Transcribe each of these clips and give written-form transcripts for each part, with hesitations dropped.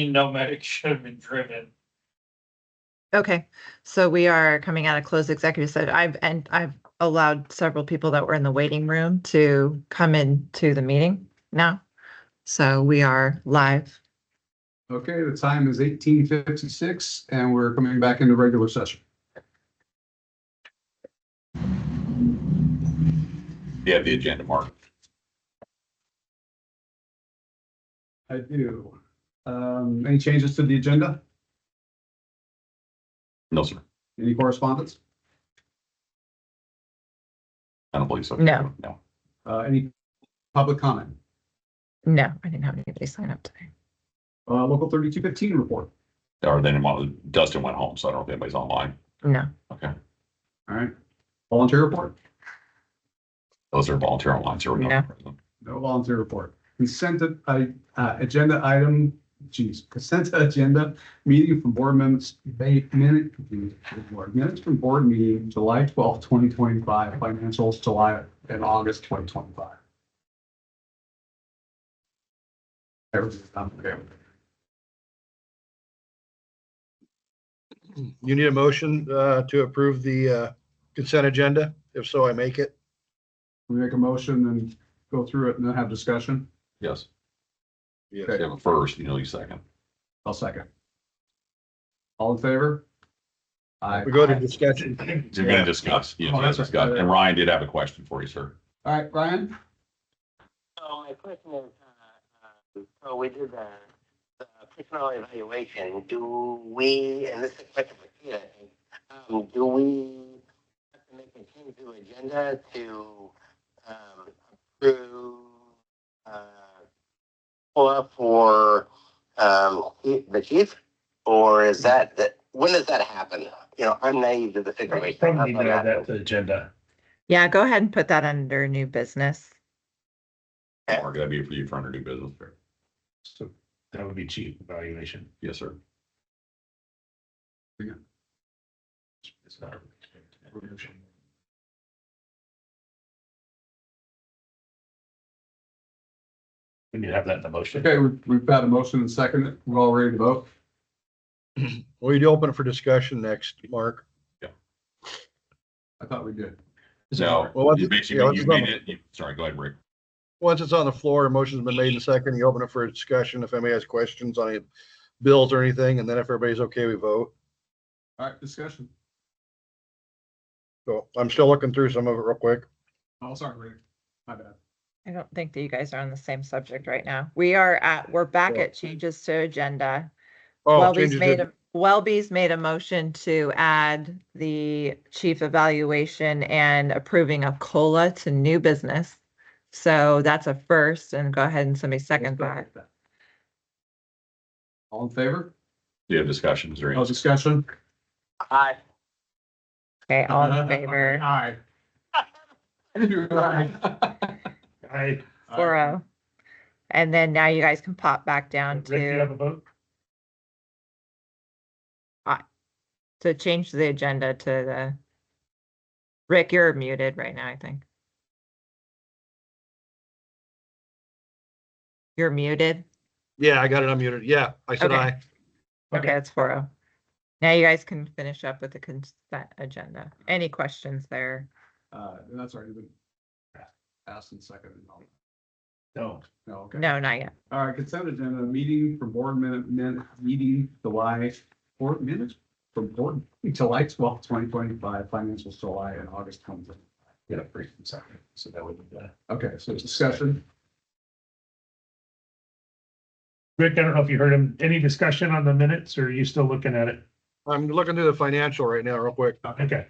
medic should have been driven. Okay, so we are coming out of closed executive session. I've allowed several people that were in the waiting room to come into the meeting now. So we are live. Okay, the time is 18:56 and we're coming back into regular session. You have the agenda, Mark. I do. Any changes to the agenda? No, sir. Any correspondence? I don't believe so. No. No. Any public comment? No, I didn't have anybody sign up today. Local 3215 report. Or then Dustin went home, so I don't know if anybody's online. No. Okay. All right. Volunteer report? Those are volunteer online, so we're No. not. No volunteer report. Consent agenda item, consent agenda meeting from board minutes from board meeting July 12th, 2025, financials July and August 2025. Everything's done. Okay. You need a motion to approve the consent agenda? If so, I make it. We make a motion and go through it and then have discussion. Yes. Yes. You have a first, you second. I'll second. All in favor? Aye. We go to discussion. You're going to discuss. Yes, Oh, that's discuss. right. And Ryan did have a question for you, sir. All right, Brian? So my question is, so we did the personnel evaluation. Do we, and this is a question for Tina, I think, do we have to make a change to agenda to approve for the chief? Or is that, when does that happen? I'm naive to the situation. Probably need to add that to the agenda. Yeah, go ahead and put that under new business. Mark, that'd be for you for under new business. So that would be chief evaluation. Yes, sir. It's not a resolution. We need to have that in the motion. Okay, we've got a motion and second. We're all ready to vote. Well, you'd open it for discussion next, Mark. I thought we did. No, Well, you basically, yeah, you let's made it. Sorry, go ahead, Rick. Once it's on the floor, a motion's been made in second, you open it for a discussion if anybody has questions on any bills or anything, and then if everybody's okay, we vote. All right, discussion. So I'm still looking through some of it real quick. Oh, sorry, Rick. My bad. I don't think that you guys are on the same subject right now. We're back at changes to agenda. Oh, Welby's made a motion to add the chief evaluation and approving a COLA to new business. So that's a first, and go ahead and somebody second that. All in favor? Do you have discussions or No anything? discussion? Aye. Okay, all in favor, Aye. I 4-0. And then now you guys can pop back down Rick, do you have to, a vote? change the agenda to the, Rick, you're muted right now, I think. You're muted. Yeah, I got it unmuted. Yeah, I said Okay. aye. Okay, it's 4-0. Now you guys can finish up with the consent agenda. Any questions there? That's already been asked and seconded. No. No, okay. No, not yet. All right, consent agenda, meeting from board meeting July, board minutes from board July 12th, 2025, financials July and August 20th. Yeah, first and second. So that would be Okay, so discussion. Rick, I don't know if you heard him. Any discussion on the minutes, or are you still looking at it? I'm looking through the financial right now real quick. Okay.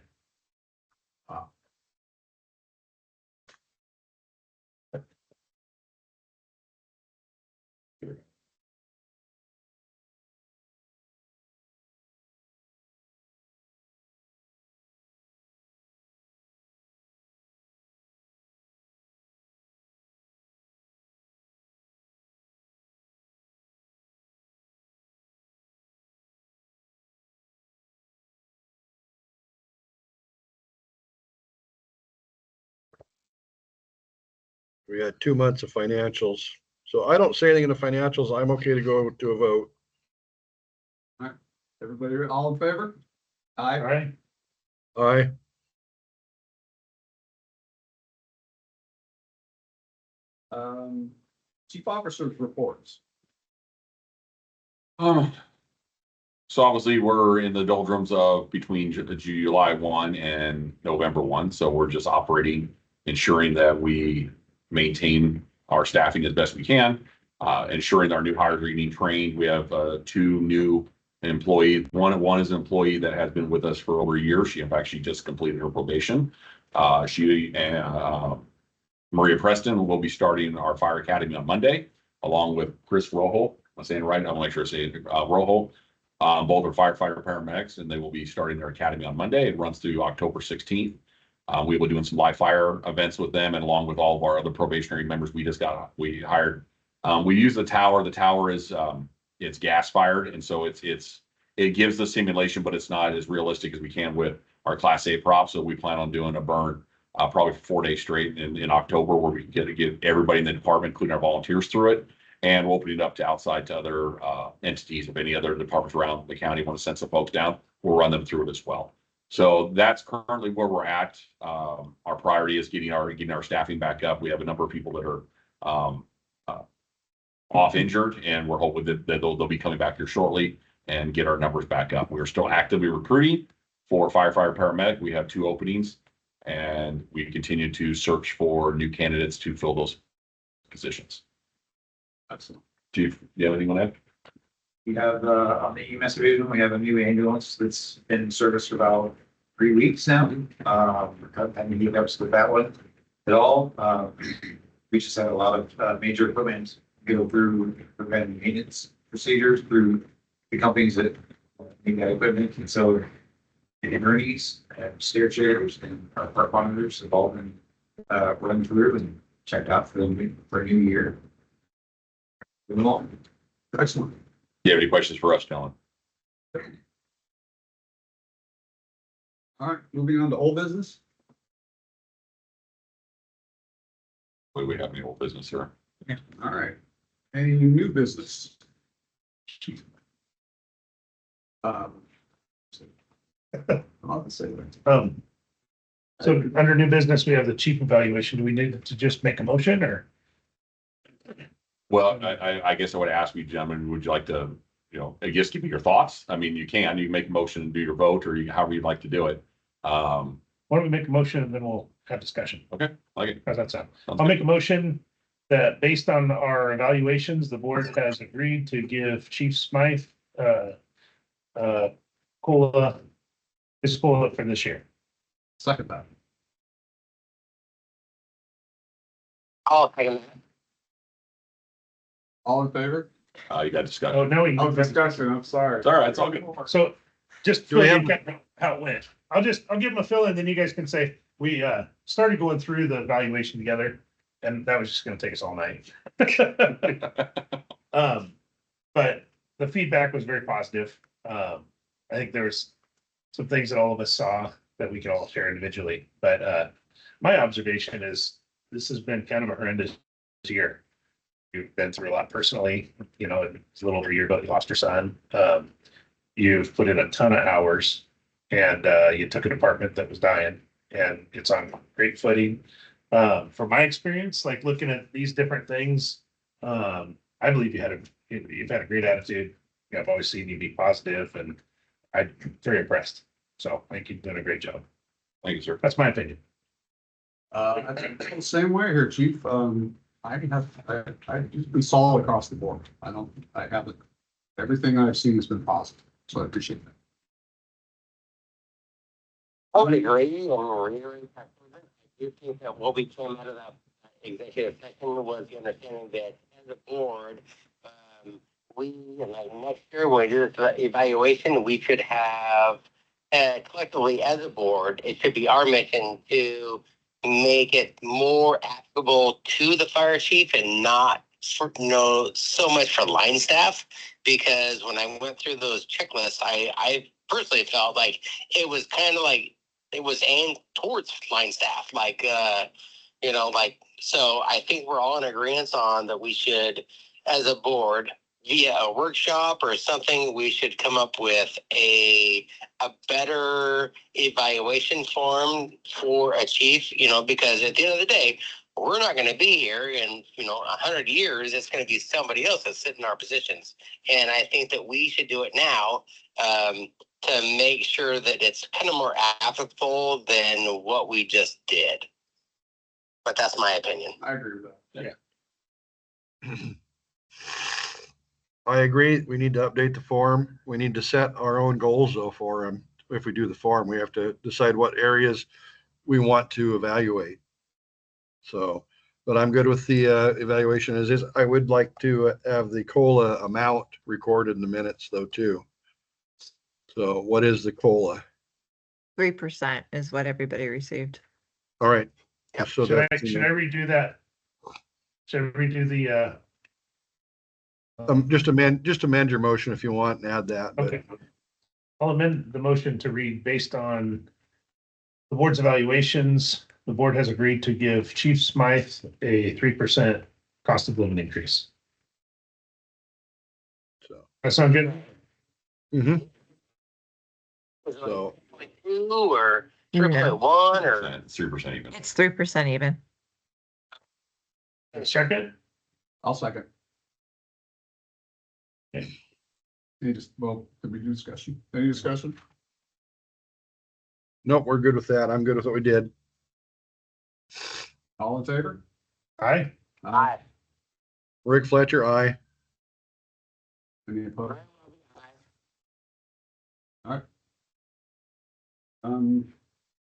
We had 2 months of financials. So I don't say anything in the financials. I'm okay to go to a vote. Everybody, all in favor? All Aye. right. Aye. Chief officers reports. So obviously, we're in the doldrums of between July 1 and November 1. So we're just operating, ensuring that we maintain our staffing as best we can, ensuring our new hires are getting trained. We have two new employees. One is an employee that has been with us for over a year. She, in fact, she just completed her probation. She and Maria Preston will be starting our fire academy on Monday, along with Chris Rojo. I'm saying it right. I'm make sure I say it, Rojo. Both are firefighter paramedics, and they will be starting their academy on Monday. It runs through October 16th. We will be doing some live fire events with them, and along with all of our other probationary members we hired. We use the tower. The tower is it's gas fired, and so it gives the simulation, but it's not as realistic as we can with our Class A props. So we plan on doing a burn probably for 4 days straight in October, where we can get everybody in the department, including our volunteers, through it. And we'll open it up to outside to other entities. If any other departments around the county want to send some folks down, we'll run them through it as well. So that's currently where we're at. Our priority is getting our staffing back up. We have a number of people that are off injured, and we're hoping that they'll be coming back here shortly and get our numbers back up. We're still actively recruiting for firefighter paramedic. We have 2 openings, and we continue to search for new candidates to fill those positions. Excellent. Chief, do you have anything on that? We have, on the EMS division, we have a new ambulance that's been in service for about 3 weeks now. Any hiccups with that one at all. We just had a lot of major equipment go through preventive maintenance procedures through the companies that need that equipment. And so the gurneys and stair chairs and our park monitors have all been run through and checked out for a new year. Excellent. Do you have any questions for us, Dylan? All right, moving on to old business. Do we have any old business here? All right. Any new business? I'll say that. So under new business, we have the chief evaluation. Do we need to just make a motion or? Well, I guess I would ask you, gentlemen, would you like to, I guess give me your thoughts? I mean, you can make a motion and do your vote, or however you'd like to do it. Why don't we make a motion and then we'll have discussion? Okay, like it. How's that sound? Sounds I'll good. make a motion that based on our evaluations, the board has agreed to give Chief Smythe, COLA for this year. Second that. I'll second that. All in favor? You got discussion. Oh, now we Oh, can. discussion, I'm sorry. It's all right, it's all good. So just Do we fill have- in how it went. I'll give them a fill in, then you guys can say, we started going through the evaluation together and that was just gonna take us all night. But the feedback was very positive. I think there was some things that all of us saw that we could all share individually, but my observation is this has been kind of a horrendous year. You've been through a lot personally, it's a little over a year ago, you lost your son. You've put in a ton of hours and you took a department that was dying and it's on great footing. From my experience, like looking at these different things, I believe you've had a great attitude. I've always seen you be positive and I'm very impressed. So I think you're doing a great job. Thank you, sir. That's my opinion. I think the same way here, chief. I usually solid across the board. I haven't, everything I've seen has been positive, so I appreciate that. I would agree and reiterate that. I do think that what we came out of that executive session was the understanding that as a board, next year when we do this evaluation, we should have, collectively as a board, it should be our mission to make it more applicable to the fire chief and not so much for line staff. Because when I went through those checklists, I personally felt like it was kind of like it was aimed towards line staff, so I think we're all in agreement on that we should, as a board, via a workshop or something, we should come up with a better evaluation form for a chief, because at the end of the day, we're not going to be here in, 100 years. It's going to be somebody else that's sitting in our positions. And I think that we should do it now to make sure that it's kind of more applicable than what we just did. But that's my opinion. I agree with that. I agree. We need to update the form. We need to set our own goals though for them. If we do the form, we have to decide what areas we want to evaluate. So, but I'm good with the evaluation as is. I would like to have the COLA amount recorded in the minutes though too. So what is the COLA? 3% is what everybody received. All right. Yep. So Should I that's, redo that? Should I redo the, just amend your motion if you want and add that. But okay. I'll amend the motion to read based on the board's evaluations. The board has agreed to give Chief Smythe a 3% cost of living increase. so, That sound good? mhm. Was it So, like 2 or No. 3.1 or? 3% even. It's 3% even. Second? I'll second. Okay. Did we do discussion? Any discussion? nope, we're good with that. I'm good with what we did. All in favor? Aye. Aye. Rick Fletcher, aye. Any opposed?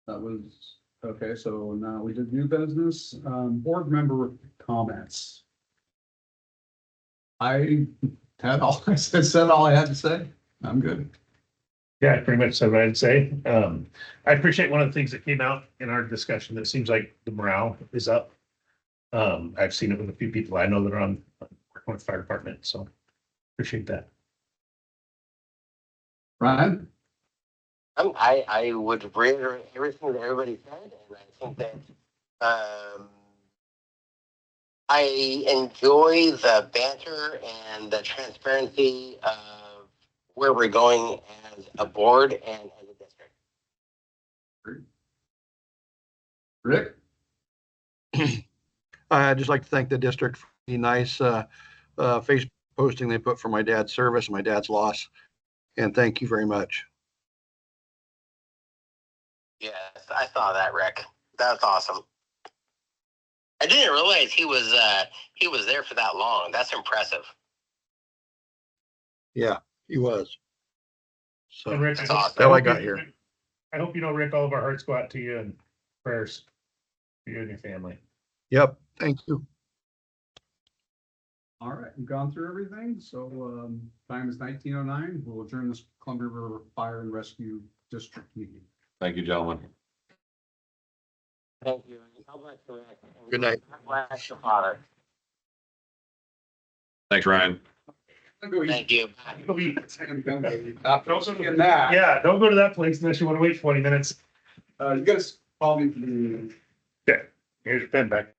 That was, okay, so now we did new business, board member comments. I had all, I said all I had to say. I'm good. Yeah, pretty much said what I'd say. I appreciate one of the things that came out in our discussion that seems like the morale is up. I've seen it with a few people I know that are on working with the fire department, so appreciate that. Ryan? I would reiterate everything that everybody said, and I think that I enjoy the banter and the transparency of where we're going as a board and as a district. Rick? I'd just like to thank the district for the nice Facebook posting they put for my dad's service, my dad's loss. And thank you very much. Yes, I saw that, Rick. That's awesome. I didn't realize he was there for that long. That's impressive. Yeah, he was. So And Rick, That's I hope- awesome. How I got here. I hope you know, Rick, all of our hearts go out to you and prayers for you and your family. Yep, thank you. All right, we've gone through everything, so time is 19:09. We'll adjourn this Columbia River Fire and Rescue District meeting. Thank you, gentlemen. Thank you. God bless you, Rick. Good night. God bless your father. Thanks, Ryan. Thank you. Go eat. In that, Yeah, don't go to that place unless you want to wait 20 minutes. you gotta call me for the Here's your pen back.